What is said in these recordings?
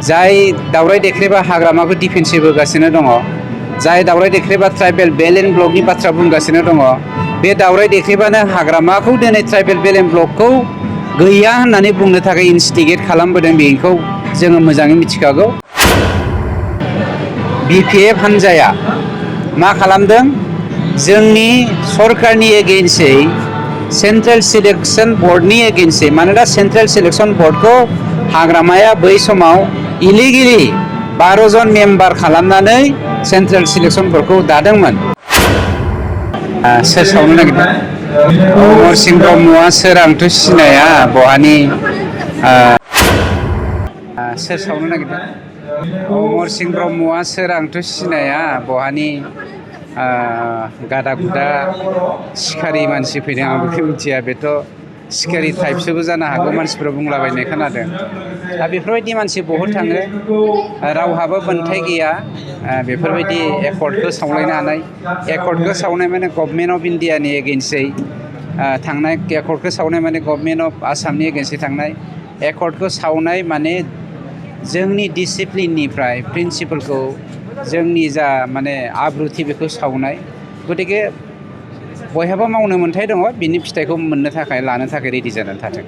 जाय दावराय देख्रेबा हाग्रामाखौ डिफेन्सिभ होगासिनो दङ, जाय दावराय देख्रेबा ट्राइबेल बेल्ट एन्ड ब्लकनि बाथ्रा बुंगासिनो दङ, बे दावराय देख्रेबानो हाग्रामाखौ दिनै ट्राइबेल बेल्ट एन्ड ब्लकखौ गैया होननानै बुंनो थाखाय इनस्टिगेट खालामबोदों। बेखौ जोङो मोजाङै मिथिखागौ। BPF हान्जाया मा खालामदों? जोंनि सरकारनि एगेन्स्टै सेन्ट्रेल सिलेक्सन बर्डनि एगेन्स्टै, मानोना सेन्ट्रेल सिलेक्सन बर्डखौ हाग्रामाया बै समाव इलिगेलि 12 जन मेम्बार खालामनानै सेन्ट्रेल सिलेक्सन बर्डखौ दादोंमोन। सोर सावनो नागिरदों? अमर सिंह ब्रह्मआ सोर? आंथ' सिनाया बहानि। सोर सावनो नागिरदों? अमर सिंह ब्रह्मआ सोर? आंथ' सिनाया बहानि। गादा गुदा सिखारि मानसि फैदों, आं बेखौ मिथिया। बेथ' सिखारि टाइपसोबो जानो हागौ, मानसिफ्रा बुंलाबायनाय खोनादों। दा बेफोरबायदि मानसि बहुद थाङो, रावहाबो मोन्थाय गैया बेफोरबायदि एकर्डखौ सावलायनो हानाय। एकर्डखौ सावनाय माने गभर्नमेन्ट अफ इन्डियानि एगेन्स्टै थांनाय, एकर्डखौ सावनाय माने गभर्नमेन्ट अफ आसामनि एगेन्स्टै थांनाय। एकर्डखौ सावनाय माने जोंनि डिसिप्लिननिफ्राय प्रिन्सिपलखौ, जोंनि जा माने आब्रुथि, बेखौ सावनाय। गतिके बयहाबो मावनो मोन्थाय दङ, बिनि फिथाइखौ मोननो थाखाय, लानो थाखाय रेडि जानानै थाथों।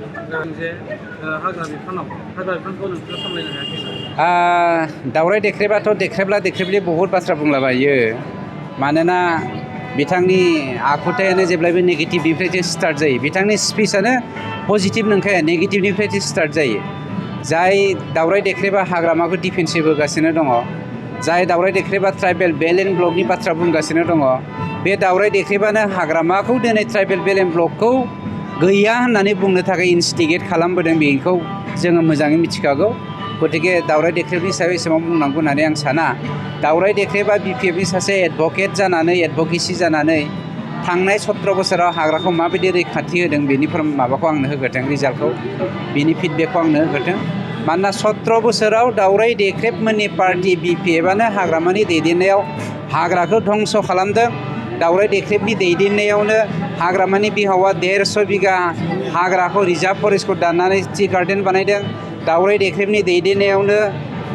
दावराय देख्रेबाथ' देख्रेबला देख्रेबलि बहुद बाथ्रा बुंलाबायो। मानोना बिथांनि आखुथायानो जेब्लायबो नेगेटिभनिफ्रायसो स्टार्ट जायो। बिथांनि स्पिचआनो पजिटिभ नंखाया, नेगेटिभनिफ्रायसो स्टार्ट जायो। जाय दावराय देख्रेबा हाग्रामाखौ डिफेन्सिभ होगासिनो दङ, जाय दावराय देख्रेबा ट्राइबेल बेल्ट एन्ड ब्लकनि बाथ्रा बुंगासिनो दङ, बे दावराय देख्रेबानो हाग्रामाखौ दिनै ट्राइबेल बेल्ट एन्ड ब्लकखौ गैया होननानै बुंनो थाखाय इनस्टिगेट खालामबोदों। बेखौ जोङो मोजाङै मिथिखागौ। गतिके दावराय देख्रेबनि सायाव एसेबां बुंनांगौ होननानै आं साना। दावराय देख्रेबा BPFनि सासे एडभकेट जानानै, एडभकेसि जानानै थांनाय 17 बोसोराव हाग्राखौ माबायदि रैखाथि होदों, बेनि माबाखौ आंनो होग्रोथों, रिजाल्टखौ, बिनि फिडबेकखौ आंनो होग्रोथों। मानोना 17 बोसोराव दावराय देख्रेबमोननि पार्टि BPFआनो हाग्रामानि दैदेननायाव हाग्राखौ धंस' खालामदों। दावराय देख्रेबनि दैदेननायावनो हाग्रामानि बिहावा 150 बिगा हाग्राखौ रिजार्भ फरेस्टखौ दाननानै टि गार्डेन बानायदों। दावराय देख्रेबनि दैदेननायावनो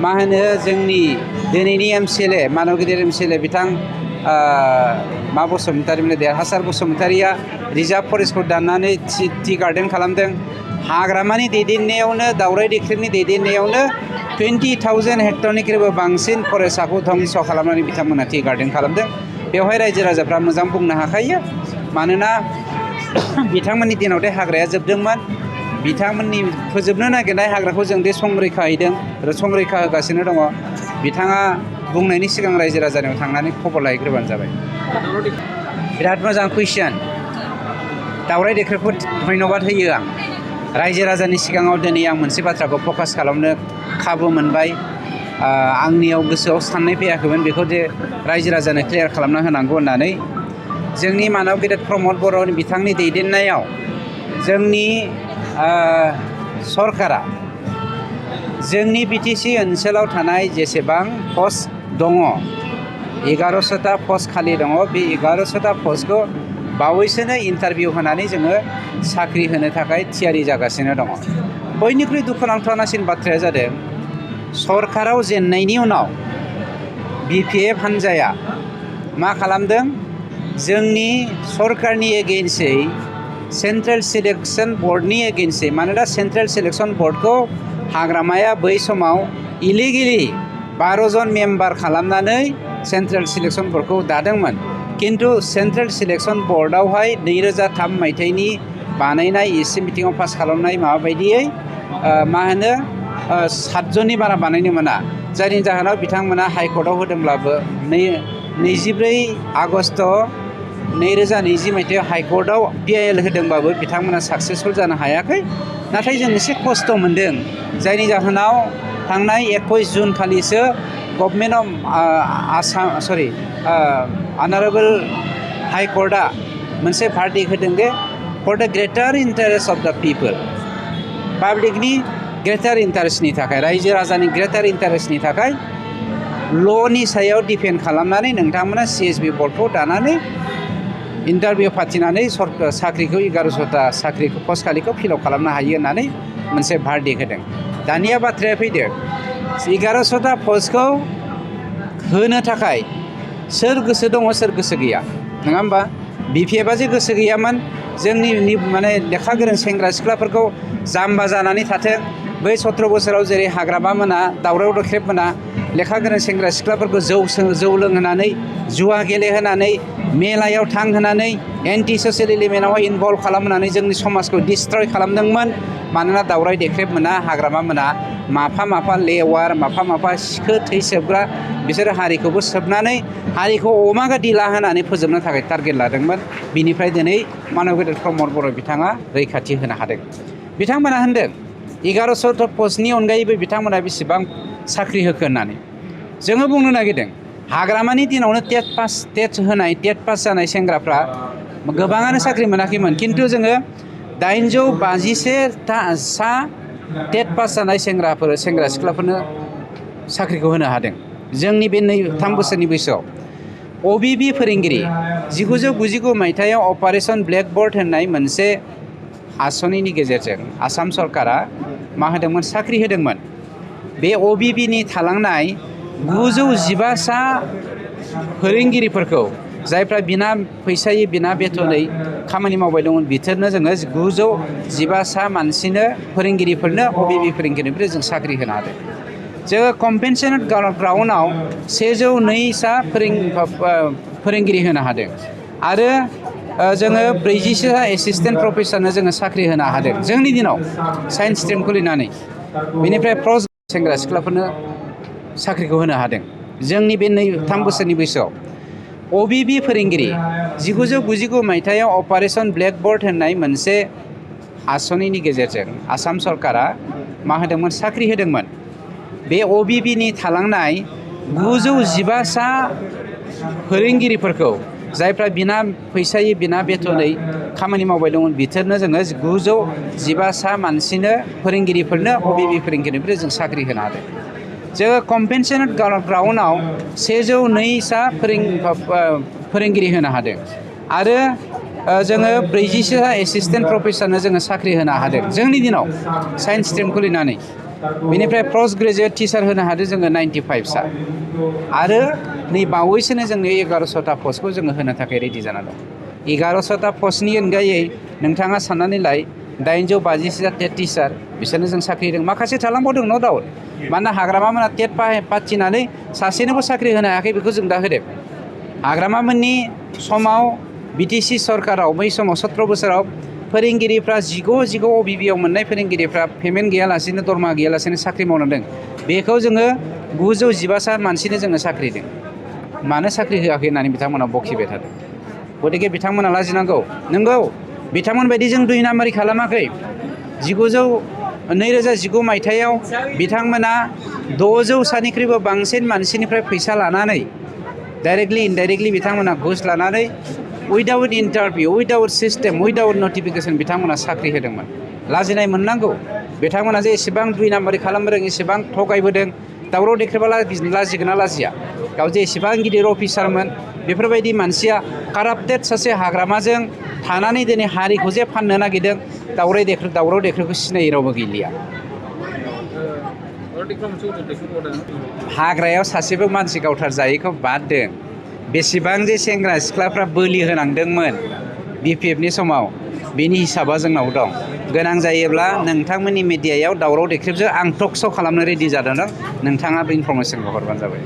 मा होनो, जोंनि दिनैनि MCLA, मानव गिदिर MCLA बिथां मा बसुमतारी, देरहासार बसुमतारीया रिजार्भ फरेस्टखौ दाननानै टि गार्डेन खालामदों। हाग्रामानि दैदेननायावनो, दावराय देख्रेबनि दैदेननायावनो 20,000 हेक्टरनिख्रुइबो बांसिन फरेस्टखौ धंस' खालामनानै बिथांमोना टि गार्डेन खालामदों। बेवहाय रायजो राजाफ्रा मोजां बुंनो हाखायो। मानोना बिथांमोननि दिनावथे हाग्राया जोबदोंमोन। बिथांमोननि फोजोबनो नागिरनाय हाग्राखौ जों दे संरैखा हैदों, संरैखा होगासिनो दङ। बिथाङा बुंनायनि सिगां रायजो राजानियाव थांनानै खबर लाहैग्रोबानो जाबाय। बिराद मोजां कुइसन। दावराय देख्रेबखौ धन्यबाद होयो आं। रायजो राजानि सिगाङाव दिनै आं मोनसे बाथ्राखौ फकास खालामनो खाबु मोनबाय। आंनियाव गोसोआव साननाय फैयाखैमोन बेखौ जे रायजो राजानो क्लियार खालामना होनांगौ होननानै। जोंनि मानव गेदेर प्रमद बर' बिथांनि दैदेननायाव जोंनि सरकारा जोंनि BTC ओनसोलाव थानाय जेसेबां पस्ट दङ, 1100टा पस्ट खालि दङ। बे 1100टा पस्टखौ बावैसोनो इन्टारभिउ होनानै जोङो साख्रि होनो थाखाय थियारि जागासिनो दङ। बयनिख्रुइ दुखुनांथावसिन बाथ्राया जादों, सरकाराव जेननायनि उनाव BPF हान्जाया मा खालामदों? जोंनि सरकारनि एगेन्स्टै सेन्ट्रेल सिलेक्सन बर्डनि एगेन्स्टै, मानोना सेन्ट्रेल सिलेक्सन बर्डखौ हाग्रामाया बै समाव इलिगेलि 12 जन मेम्बार खालामनानै सेन्ट्रेल सिलेक्सन बर्डखौ दादोंमोन। खिन्थु सेन्ट्रेल सिलेक्सन बर्डआवहाय 2003 मायथाइनि बानायनाय एसे मिटिङाव पास खालामनाय माबा बायदियै मा होनो 7 जननि बारा बानायनो मोना। जायनि जाहोनाव बिथांमोना हाइकर्टआव होदोंब्लाबो 24 आगस्ट 2020 मायथाइयाव हाइकर्टआव PIL होदोंबाबो बिथांमोना साक्सेसफुल जानो हायाखै। नाथाय जों एसे खस्थ' मोनदों। जायनि जाहोनाव थांनाय 21 जुन खालिसो गभर्नमेन्ट अफ अनारेबल हाइकर्टआ मोनसे भार्डिक्ट होदों दे फर द ग्रेटार इन्टारेस्ट अफ द पिपोल, पाब्लिकनि ग्रेटार इन्टारेस्टनि थाखाय, रायजो राजानि ग्रेटार इन्टारेस्टनि थाखाय ल'नि सायाव डिपेन्ड खालामनानै नोंथांमोना CSB बर्डखौ दानानै इन्टारभिउ फाथिनानै साख्रिखौ 1100टा पस्ट खालिखौ फिलआप खालामनो हायो होननानै मोनसे भार्डिक्ट होदों। दानिया बाथ्राया फैदो, 1100टा पस्टखौ होनो थाखाय सोर गोसो दङ सोर गोसो गैया नङा होमबा बिपिएफआ जे गोसो गैयामोन जोंनि माने लेखा गोरों सेंग्रा सिख्लाफोरखौ जाम्बा जानानै थाथों बै 17 बोसोराव जेरै हाग्रामा मोना दावराव दावख्रेब मोना लेखा गोरों सेंग्रा सिख्लाफोरखौ जौ लोंहोनानै जुवा गेलेहोनानै मेलायाव थांहोनानै एन्टि ससियेल एलिमेन्टआव इनभल्भ खालामनानै जोंनि समाजखौ डिस्ट्रय खालामदोंमोन मानोना दावराव देख्रेब मोना हाग्रामा मोना माफा लेवार माफा सिखो थै सोबग्रा बिसोरो हारिखौबो सोबनानै हारिखौ अमा गादिला होनानै फोजोबनो थाखाय टारगेट लादोंमोन बिनिफ्राय दिनै मानब गेदेर प्रमद बर' बिथाङा रैखाथि होनो हादों बिथांमोना होनदों 1100 पस्टनि अनगायैबो बिथांमोना बेसेबां साख्रि होखो होननानै जोङो बुंनो नागिरदों हाग्रामानि दिनावनो टेट पास जानाय सेंग्राफ्रा गोबाङानो साख्रि मोनाखैमोन खिन्थु जोङो 851 सा टेट पास जानाय सेंग्रा सिख्लाफोरनो साख्रिखौ होनो हादों जोंनि बे 3 बोसोरनि बैसोआव अबिबि फोरोंगिरि 1999 मायथाइयाव अपारेशन ब्लेकबोर्ड होननाय मोनसे आसनिनि गेजेरजों आसाम सरकारा मा होदोंमोन साख्रि होदोंमोन बे अबिबिनि थालांनाय 915 सा फोरोंगिरिफोरखौ जायफ्रा बिना फैसायै बिना बेथनै खामानि मावबाय दंमोन बिसोरनो जोङो 915 सा मानसिनो फोरोंगिरिफोरनो अबिबि फोरोंगिरिफोरनो जों साख्रि होनो हादों जोङो कम्पेन्सेटेड ग्राउन्डआव 102 सा फोरोंगिरि होनो हादों आरो जोङो 40 सा एसिस्टेन्ट प्रफेसरनो जोङो साख्रि होनो हादों जोंनि दिनाव साइन्स स्ट्रिम खुलिनानै बेनिफ्राय सेंग्रा सिख्लाफोरनो साख्रिखौ होनो हादों जोंनि बे 3 बोसोरनि बैसोआव अबिबि फोरोंगिरि 1999 मायथाइयाव अपारेशन ब्लेकबोर्ड होननाय मोनसे आसनिनि गेजेरजों आसाम सरकारा मा होदोंमोन साख्रि होदोंमोन बे अबिबिनि थालांनाय 915 सा फोरोंगिरिफोरखौ जायफ्रा बिना फैसायै बिना बेथनै खामानि मावबाय दंमोन बिसोरनो जोङो 915 सा मानसिनो फोरोंगिरिफोरनो अबिबि फोरोंगिरिफोरनो जों साख्रि होनो हादों जोङो कम्पेन्सेटेड ग्राउन्डआव 102 सा फोरोंगिरि होनो हादों आरो जोङो 40 सा एसिस्टेन्ट प्रफेसरनो जोङो साख्रि होनो हादों जोंनि दिनाव साइन्स स्ट्रिम खुलिनानै बेनिफ्राय पोस्ट ग्रेजुवेट टिचार होनो हादों जोङो 95 सा आरो नै बावैसोनो जोंनो 1100टा पस्टखौ जोङो होनो थाखाय रेडि जाना दं 1100टा पस्टनि अनगायै नोंथाङा साननानै लाय 850 सा टेट टिचार बिसोरनो जों साख्रि होदों माखासे थालांबावदों न' डाउट मानोना हाग्रामा मोना टेट पाथिनानै सासेनोबो साख्रि होनो हायाखै बेखौ जों दा होदों हाग्रामामोननि समाव बिटिसि सरकाराव बै समाव 17 बोसोराव फोरोंगिरिफ्रा 15 अबिबियाव मोननाय फोरोंगिरिफ्रा पेमेन्ट गैयालासेनो दरमा गैयालासेनो साख्रि मावनांदों बेखौ जोङो 915 सा मानसिनो जोङो साख्रि होदों मानो साख्रि होआखै होननानै बिथांमोना बखिबाय थादों गतिके बिथांमोना लाजिनांगौ नंगौ बिथांमोन बायदि जों 2 नाम्बारि खालामाखै 2019 मायथाइयाव बिथांमोना 600 सानिख्रुइबो बांसिन मानसिनिफ्राय फैसा लानानै डाइरेक्टलि इनडाइरेक्टलि बिथांमोना घुस लानानै without interview without system without notification बिथांमोना साख्रि होदोंमोन लाजिनाय मोननांगौ बिथांमोना जे एसेबां 2 नाम्बारि खालामबोदों एसेबां थगायबोदों दावराव देख्रेबा लाजिगोन ना लाजिया गाव जे एसेबां गिदिर अफिसारमोन बेफोरबायदि मानसिया काराप्टेड सासे हाग्रामाजों थानानै दिनै हारिखौ जे फाननो नागिरदों दावराव देख्रेबखौ सिनायै रावबो गैलिया हाग्रायाव सासेबो मानसि गावथार जायैखौ बाददों बेसेबां जे सेंग्रा सिख्लाफ्रा बोलि होनांदोंमोन बिपिएफनि समाव बेनि हिसाबा जोंनाव दं गोनां जायोब्ला नोंथांमोननि मिडियायाव दावराव देख्रेबजों आं टक श' खालामनो रेडि जादों नोंथाङा बे इनफरमेसनखौ हरबानो जाबाय